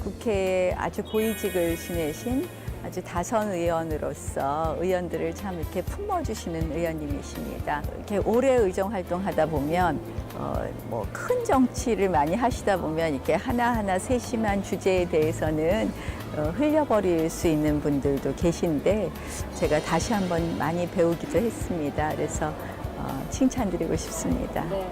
국회에 아주 고위직을 지내신 아주 다선 의원으로서 의원들을 참 이렇게 품어주시는 의원님이십니다. 이렇게 오래 의정 활동하다 보면 뭐 큰 정치를 많이 하시다 보면 이렇게 하나하나 세심한 주제에 대해서는 흘려버릴 수 있는 분들도 계신데 제가 다시 한번 많이 배우기도 했습니다. 그래서 칭찬드리고 싶습니다. 네.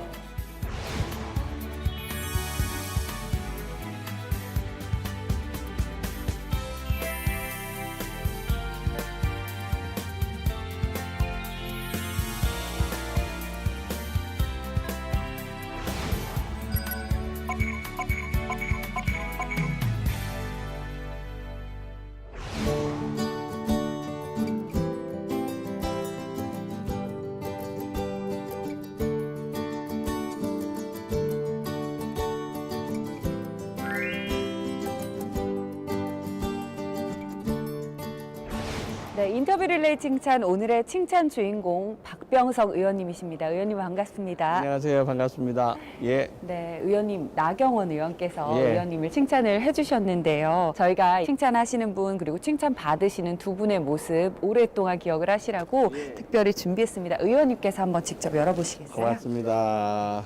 네, 인터뷰 릴레이 칭찬 오늘의 칭찬 주인공 박병석 의원님이십니다. 의원님 반갑습니다. 안녕하세요. 반갑습니다. 예. 네, 의원님 나경원 의원께서 예. 의원님을 칭찬을 해주셨는데요. 저희가 칭찬하시는 분 그리고 칭찬 받으시는 두 분의 모습 오랫동안 기억을 하시라고 특별히 준비했습니다. 의원님께서 한번 직접 열어보시겠어요? 고맙습니다.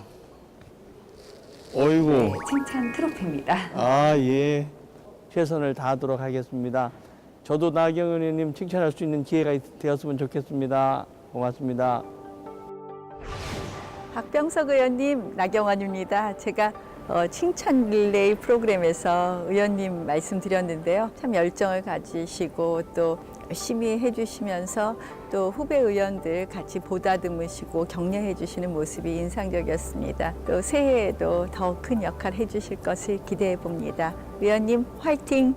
어이구. 네, 칭찬 트로피입니다. 아, 예. 최선을 다하도록 하겠습니다. 저도 나경원 의원님 칭찬할 수 있는 기회가 되었으면 좋겠습니다. 고맙습니다. 박병석 의원님, 나경원입니다. 제가 칭찬 릴레이 프로그램에서 의원님 말씀드렸는데요. 참 열정을 가지시고 또 열심히 해주시면서 또 후배 의원들 같이 보다듬으시고 격려해 주시는 모습이 인상적이었습니다. 또 새해에도 더 큰 역할 해주실 것을 기대해 봅니다. 의원님 화이팅!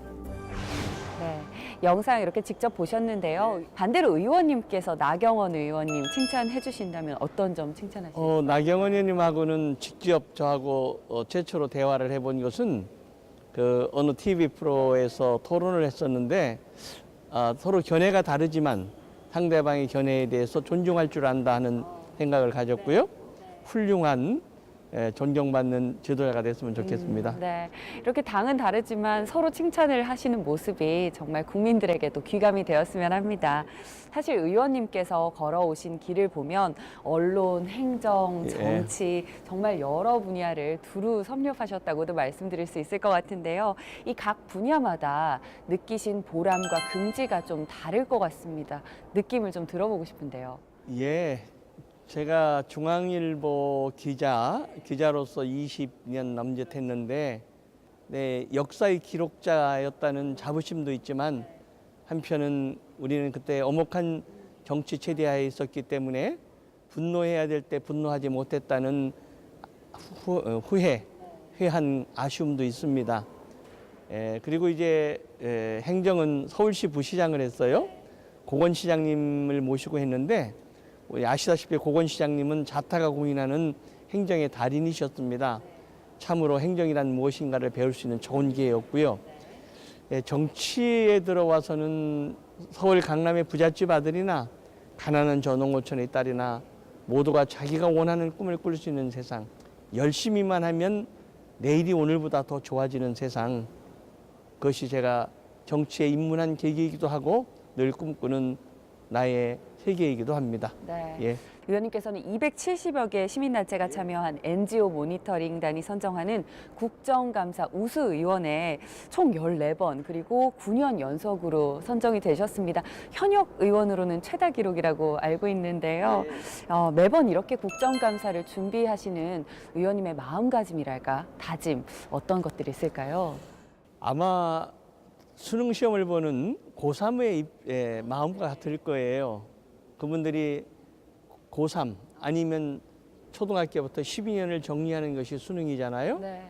네, 영상 이렇게 직접 보셨는데요. 반대로 의원님께서 나경원 의원님 칭찬해 주신다면 어떤 점 칭찬하실까요? 나경원 의원님하고는 직접 저하고 최초로 대화를 해본 것은 그 어느 TV 프로에서 토론을 했었는데 서로 견해가 다르지만 상대방의 견해에 대해서 존중할 줄 안다 하는 생각을 가졌고요. 훌륭한 존경받는 지도자가 됐으면 좋겠습니다. 네, 이렇게 당은 다르지만 서로 칭찬을 하시는 모습이 정말 국민들에게도 귀감이 되었으면 합니다. 사실 의원님께서 걸어오신 길을 보면 언론, 행정, 정치 정말 여러 분야를 두루 섭렵하셨다고도 말씀드릴 수 있을 것 같은데요. 이 각 분야마다 느끼신 보람과 긍지가 좀 다를 것 같습니다. 느낌을 좀 들어보고 싶은데요. 예. 제가 중앙일보 기자로서 20년 남짓했는데 역사의 기록자였다는 자부심도 있지만 한편은 우리는 그때 엄혹한 정치 체제하에 있었기 때문에 분노해야 될 때 분노하지 못했다는 회한 아쉬움도 있습니다. 그리고 이제 행정은 서울시 부시장을 했어요. 고건시장님을 모시고 했는데 아시다시피 고건시장님은 자타가 공인하는 행정의 달인이셨습니다. 참으로 행정이란 무엇인가를 배울 수 있는 좋은 기회였고요. 정치에 들어와서는 서울 강남의 부잣집 아들이나 가난한 저농어촌의 딸이나 모두가 자기가 원하는 꿈을 꿀 수 있는 세상, 열심히만 하면 내일이 오늘보다 더 좋아지는 세상, 그것이 제가 정치에 입문한 계기이기도 하고 늘 꿈꾸는 나의 세계이기도 합니다. 네. 예. 의원님께서는 270여 개 시민단체가 참여한 NGO 모니터링단이 선정하는 국정감사 우수의원에 총 14번 그리고 9년 연속으로 선정이 되셨습니다. 현역 의원으로는 최다 기록이라고 알고 있는데요. 매번 이렇게 국정감사를 준비하시는 의원님의 마음가짐이랄까 다짐 어떤 것들이 있을까요? 아마 수능 시험을 보는 고3의 마음과 같을 거예요. 그분들이 고3 아니면 초등학교부터 12년을 정리하는 것이 수능이잖아요. 네.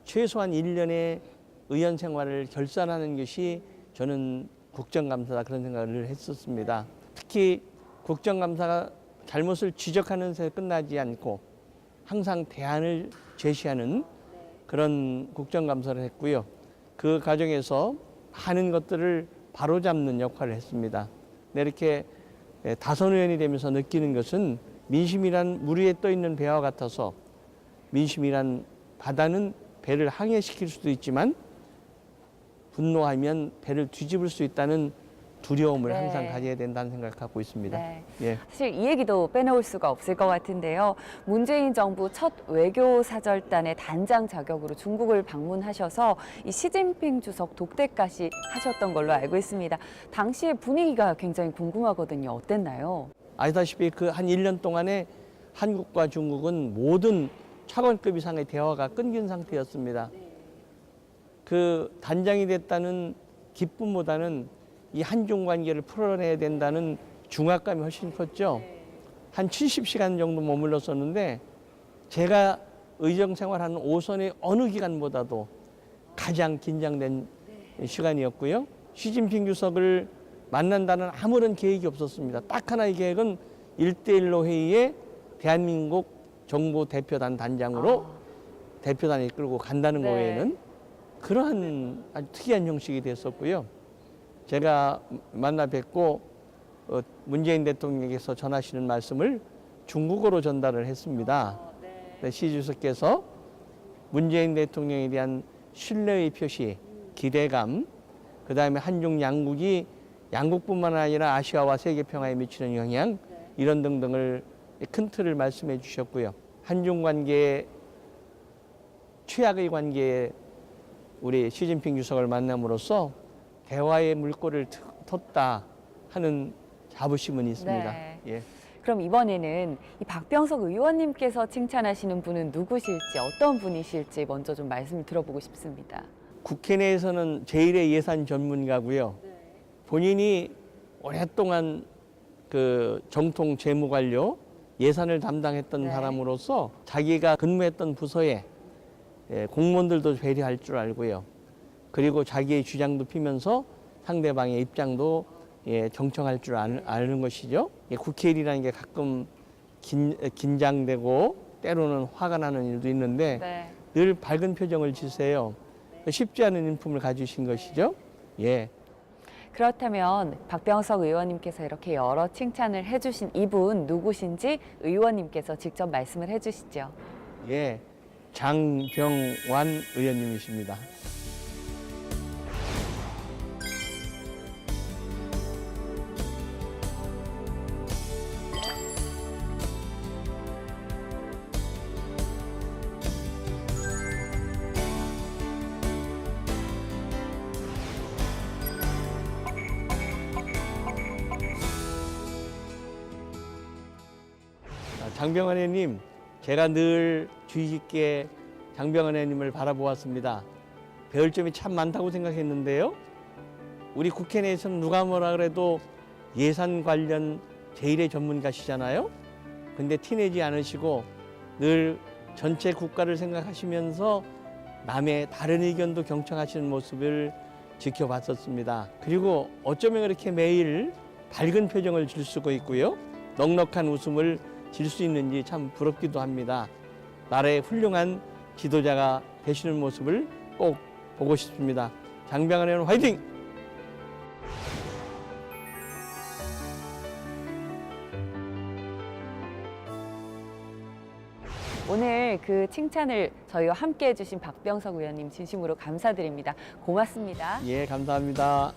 최소한 1년의 의원 생활을 결산하는 것이 저는 국정감사다 그런 생각을 했었습니다. 특히 국정감사가 잘못을 지적하는 데 끝나지 않고 항상 대안을 제시하는 그런 국정감사를 했고요. 그 과정에서 하는 것들을 바로잡는 역할을 했습니다. 이렇게 다선 의원이 되면서 느끼는 것은 민심이란 물 위에 떠 있는 배와 같아서 민심이란 바다는 배를 항해시킬 수도 있지만 분노하면 배를 뒤집을 수 있다는 두려움을 네. 항상 가져야 된다는 생각을 갖고 있습니다. 네. 예. 사실 이 얘기도 빼놓을 수가 없을 것 같은데요. 문재인 정부 첫 외교 사절단의 단장 자격으로 중국을 방문하셔서 이 시진핑 주석 독대까지 하셨던 걸로 알고 있습니다. 당시의 분위기가 굉장히 궁금하거든요. 어땠나요? 아시다시피 그 한 1년 동안에 한국과 중국은 모든 차관급 이상의 대화가 끊긴 상태였습니다. 그 단장이 됐다는 기쁨보다는 이 한중 관계를 풀어내야 된다는 중압감이 훨씬 컸죠. 한 70시간 정도 머물렀었는데 제가 의정 생활하는 오선의 어느 기간보다도 가장 긴장된 시간이었고요. 시진핑 주석을 만난다는 아무런 계획이 없었습니다. 딱 하나의 계획은 1대1로 회의에 대한민국 정부 대표단 단장으로 대표단을 이끌고 간다는 네. 거에는 그러한 아주 특이한 형식이 됐었고요. 제가 만나 뵙고 문재인 대통령께서 전하시는 말씀을 중국어로 전달을 했습니다. 시 주석께서 문재인 대통령에 대한 신뢰의 표시, 기대감, 그다음에 한중 양국이 양국뿐만 아니라 아시아와 세계 평화에 미치는 영향 이런 등등을 큰 틀을 말씀해 주셨고요. 한중 관계의 최악의 관계에 우리 시진핑 주석을 만남으로써 대화의 물꼬를 텄다 하는 자부심은 있습니다. 네. 예. 그럼 이번에는 이 박병석 의원님께서 칭찬하시는 분은 누구실지 어떤 분이실지 먼저 좀 말씀을 들어보고 싶습니다. 국회 내에서는 제1의 예산 전문가고요. 본인이 오랫동안 그 정통 재무관료 예산을 담당했던 네. 사람으로서 자기가 근무했던 부서에 공무원들도 배려할 줄 알고요. 그리고 자기의 주장도 피면서 상대방의 입장도 경청할 줄 아는 것이죠. 국회일이라는 게 가끔 긴장되고 때로는 화가 나는 일도 있는데 네. 늘 밝은 표정을 지세요. 쉽지 않은 인품을 가지신 것이죠. 예. 그렇다면 박병석 의원님께서 이렇게 여러 칭찬을 해주신 이분 누구신지 의원님께서 직접 말씀을 해주시죠. 예. 장병완 의원님이십니다. 장병완 의원님, 제가 늘 주의 깊게 장병완 의원님을 바라보았습니다. 배울 점이 참 많다고 생각했는데요. 우리 국회 내에서는 누가 뭐라 그래도 예산 관련 제1의 전문가시잖아요. 근데 티내지 않으시고 늘 전체 국가를 생각하시면서 남의 다른 의견도 경청하시는 모습을 지켜봤었습니다. 그리고 어쩌면 그렇게 매일 밝은 표정을 질 수가 있고요. 넉넉한 웃음을 질 수 있는지 참 부럽기도 합니다. 나라의 훌륭한 지도자가 되시는 모습을 꼭 보고 싶습니다. 장병완 의원 화이팅! 오늘 그 칭찬을 저희와 함께 해주신 박병석 의원님 진심으로 감사드립니다. 고맙습니다. 예, 감사합니다.